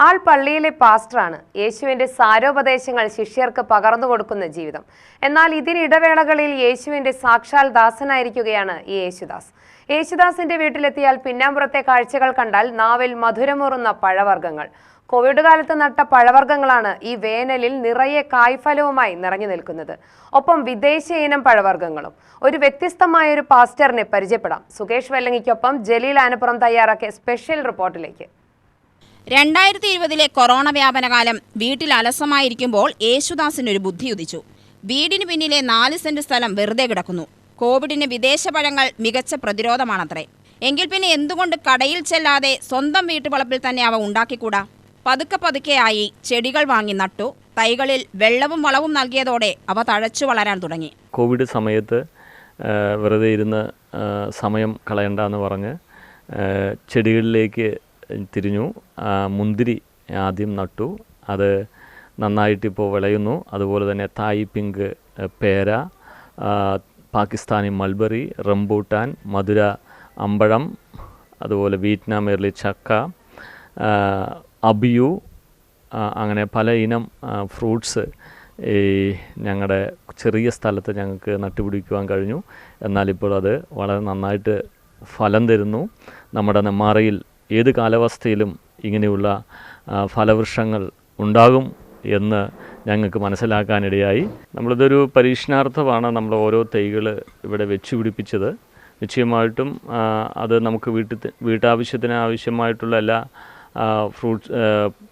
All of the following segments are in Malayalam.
ആൾ പള്ളിയിലെ പാസ്റ്ററാണ്. യേശുവിന്റെ സാരോപദേശങ്ങൾ ശിഷ്യർക്ക് പകർന്നു കൊടുക്കുന്ന ജീവിതം. എന്നാൽ ഇതിനിടവേളകളിൽ യേശുവിന്റെ സാക്ഷാൽ ദാസനായിരിക്കുകയാണ് ഈ യേശുദാസ്. യേശുദാസിന്റെ വീട്ടിലെത്തിയാൽ പിന്നാമ്പുറത്തെ കാഴ്ചകൾ കണ്ടാൽ നാവിൽ മധുരമൂറുന്ന പഴവർഗ്ഗങ്ങൾ. കോവിഡ് കാലത്ത് നട്ട പഴവർഗ്ഗങ്ങളാണ് ഈ വേനലിൽ നിറയെ കായ്ഫലവുമായി നിറഞ്ഞു നിൽക്കുന്നത്. ഒപ്പം വിദേശ ഇനം പഴവർഗ്ഗങ്ങളും. ഒരു വ്യത്യസ്തമായൊരു പാസ്റ്ററിനെ പരിചയപ്പെടാം. സുകേഷ് വെല്ലങ്ങിക്കൊപ്പം ജലീൽ ആനപ്പുറം തയ്യാറാക്കിയ സ്പെഷ്യൽ റിപ്പോർട്ടിലേക്ക്. 2020 കൊറോണ വ്യാപനകാലം വീട്ടിൽ അലസമായിരിക്കുമ്പോൾ യേശുദാസിനൊരു ബുദ്ധി ഉദിച്ചു. വീടിന് പിന്നിലെ 4 സെന്റ് സ്ഥലം വെറുതെ കിടക്കുന്നു. കോവിഡിന് വിദേശ പഴങ്ങൾ മികച്ച പ്രതിരോധമാണത്രേ. എങ്കിൽ പിന്നെ എന്തുകൊണ്ട് കടയിൽ ചെല്ലാതെ സ്വന്തം വീട്ടുവളപ്പിൽ തന്നെ അവ ഉണ്ടാക്കിക്കൂടാ? പതുക്കെ പതുക്കെയായി ചെടികൾ വാങ്ങി നട്ടു. തൈകളിൽ വെള്ളവും വളവും നൽകിയതോടെ അവ തഴച്ചു വളരാൻ തുടങ്ങി. കോവിഡ് സമയത്ത് വെറുതെ ഇരുന്ന് സമയം കളയണ്ടെന്ന് പറഞ്ഞ് ചെടികളിലേക്ക് തിരിഞ്ഞു. മുന്തിരി ആദ്യം നട്ടു. അത് നന്നായിട്ടിപ്പോൾ വിളയുന്നു. അതുപോലെ തന്നെ തായ് പിങ്ക്, പേര, പാകിസ്ഥാനി മൾബറി, റംബൂട്ടാൻ, മധുര അമ്പഴം, അതുപോലെ വിയറ്റ്നാമേറിലെ ചക്ക, അബിയു, അങ്ങനെ പല ഇനം ഫ്രൂട്ട്സ് ഈ ഞങ്ങളുടെ ചെറിയ സ്ഥലത്ത് ഞങ്ങൾക്ക് നട്ടുപിടിക്കുവാൻ കഴിഞ്ഞു. എന്നാലിപ്പോൾ അത് വളരെ നന്നായിട്ട് ഫലം തരുന്നു. നമ്മുടെ നെന്മാറയിൽ ഏത് കാലാവസ്ഥയിലും ഇങ്ങനെയുള്ള ഫലവൃക്ഷങ്ങൾ ഉണ്ടാകും എന്ന് ഞങ്ങൾക്ക് മനസ്സിലാക്കാനിടയായി. നമ്മളിതൊരു പരീക്ഷണാർത്ഥമാണ് നമ്മൾ ഓരോ തൈകൾ ഇവിടെ വെച്ച് പിടിപ്പിച്ചത്. നിശ്ചയമായിട്ടും അത് നമുക്ക് വീട്ടാവശ്യത്തിന് ആവശ്യമായിട്ടുള്ള എല്ലാ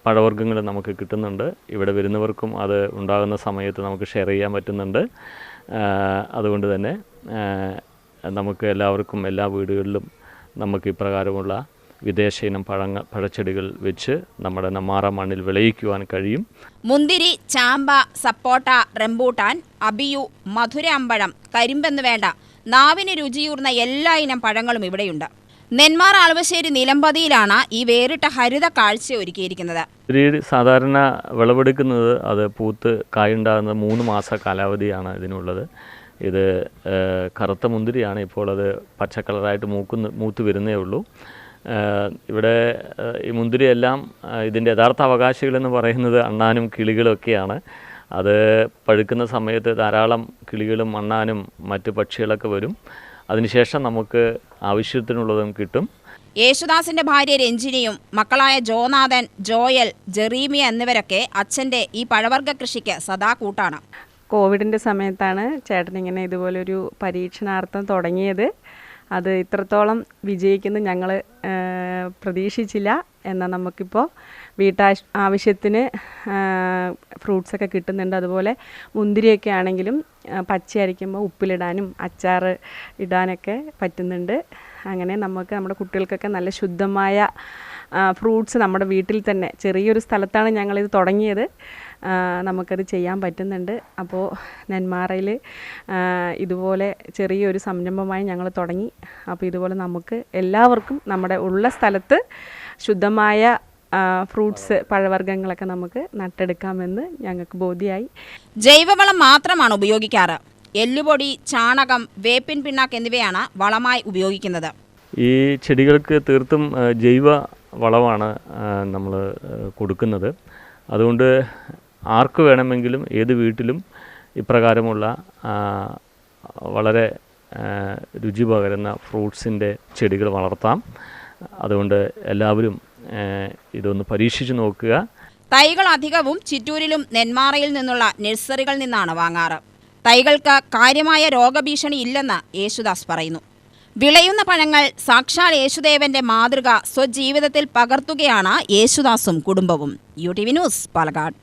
പഴവർഗ്ഗങ്ങളും നമുക്ക് കിട്ടുന്നുണ്ട്. ഇവിടെ വരുന്നവർക്കും അത് ഉണ്ടാകുന്ന സമയത്ത് നമുക്ക് ഷെയർ ചെയ്യാൻ പറ്റുന്നുണ്ട്. അതുകൊണ്ട് തന്നെ നമുക്ക് എല്ലാവർക്കും എല്ലാ വീടുകളിലും നമുക്ക് ഇപ്രകാരമുള്ള വിദേശ ഇനം പഴച്ചെടികൾ വെച്ച് നമ്മുടെ നെന്മാറ മണ്ണിൽ വിളയിക്കുവാൻ കഴിയും. മുന്തിരി, ചാമ്പ, സപ്പോട്ട, റംബൂട്ടാൻ, അബിയു, മധുര അമ്പഴം, കരിമ്പെന്ന് വേണ്ട നാവിന് രുചിയൂർന്ന എല്ലാ ഇനം പഴങ്ങളും ഇവിടെയുണ്ട്. നെന്മാറ ആളുവശ്ശേരി നിലമ്പതിയിലാണ് ഈ വേറിട്ട ഹരിത കാഴ്ച ഒരുക്കിയിരിക്കുന്നത്. സാധാരണ വിളവെടുക്കുന്നത് അത് പൂത്ത് കായുണ്ടാകുന്ന 3 മാസ കാലാവധിയാണ് ഇതിനുള്ളത്. ഇത് കറുത്ത മുന്തിരിയാണ്. ഇപ്പോൾ അത് പച്ച കളറായിട്ട് മൂത്ത് വരുന്നേ ഉള്ളൂ. ഇവിടെ ഈ മുന്തിരിയെല്ലാം ഇതിൻ്റെ യഥാർത്ഥ അവകാശികളെന്ന് പറയുന്നത് അണ്ണാനും കിളികളൊക്കെയാണ്. അത് പഴുക്കുന്ന സമയത്ത് ധാരാളം കിളികളും അണ്ണാനും മറ്റ് പക്ഷികളൊക്കെ വരും. അതിനുശേഷം നമുക്ക് ആവശ്യത്തിനുള്ളതും കിട്ടും. യേശുദാസിന്റെ ഭാര്യ രഞ്ജിനിയും മക്കളായ ജോനാഥൻ, ജോയൽ, ജെറീമിയ എന്നിവരൊക്കെ അച്ഛൻ്റെ ഈ പഴവർഗ്ഗ കൃഷിക്ക് സദാ കൂട്ടാണ്. കോവിഡിൻ്റെ സമയത്താണ് ചേട്ടൻ ഇങ്ങനെ ഇതുപോലൊരു പരീക്ഷണാർത്ഥം തുടങ്ങിയത്. അത് ഇത്രത്തോളം വിജയിക്കുന്നു ഞങ്ങൾ പ്രതീക്ഷിച്ചില്ല. എന്നാൽ നമുക്കിപ്പോൾ ആവശ്യത്തിന് ഫ്രൂട്ട്സൊക്കെ കിട്ടുന്നുണ്ട്. അതുപോലെ മുന്തിരിയൊക്കെ ആണെങ്കിലും പച്ചയരിക്കുമ്പോൾ ഉപ്പിലിടാനും അച്ചാർ ഇടാനൊക്കെ പറ്റുന്നുണ്ട്. അങ്ങനെ നമുക്ക് നമ്മുടെ കുട്ടികൾക്കൊക്കെ നല്ല ശുദ്ധമായ ഫ്രൂട്ട്സ് നമ്മുടെ വീട്ടിൽ തന്നെ, ചെറിയൊരു സ്ഥലത്താണ് ഞങ്ങളിത് തുടങ്ങിയത്, നമുക്കത് ചെയ്യാൻ പറ്റുന്നുണ്ട്. അപ്പോൾ നെന്മാറയിൽ ഇതുപോലെ ചെറിയൊരു സംരംഭമായി ഞങ്ങൾ തുടങ്ങി. അപ്പോൾ ഇതുപോലെ നമുക്ക് എല്ലാവർക്കും നമ്മുടെ ഉള്ള സ്ഥലത്ത് ശുദ്ധമായ ഫ്രൂട്ട്സ്, പഴവർഗ്ഗങ്ങളൊക്കെ നമുക്ക് നട്ടെടുക്കാമെന്ന് ഞങ്ങൾക്ക് ബോധ്യമായി. ജൈവവളം മാത്രമാണ് ഉപയോഗിക്കാറ്. എല്ലുപൊടി, ചാണകം, വേപ്പിൻ പിണ്ണാക്ക് എന്നിവയാണ് വളമായി ഉപയോഗിക്കുന്നത്. ഈ ചെടികൾക്ക് തീർത്തും ജൈവ വളമാണ് നമ്മൾ കൊടുക്കുന്നത്. അതുകൊണ്ട് ആർക്ക് വേണമെങ്കിലും ഏത് വീട്ടിലും ഇപ്രകാരമുള്ള വളരെ രുചി പകരുന്ന ഫ്രൂട്ട്സിൻ്റെ ചെടികൾ വളർത്താം. അതുകൊണ്ട് എല്ലാവരും ഇതൊന്ന് പരീക്ഷിച്ച് നോക്കുക. തൈകൾ അധികവും ചിറ്റൂരിലും നെന്മാറയിൽ നിന്നുള്ള നഴ്സറികളിൽ നിന്നാണ് വാങ്ങാറ്. തൈകൾക്ക് കാര്യമായ രോഗഭീഷണി ഇല്ലെന്ന് യേശുദാസ് പറയുന്നു. വിളയുന്ന പഴങ്ങൾ സാക്ഷാൽ യേശുദേവന്റെ മാതൃക സ്വജീവിതത്തിൽ പകർത്തുകയാണ് യേശുദാസും കുടുംബവും. UTV news, Palakkad.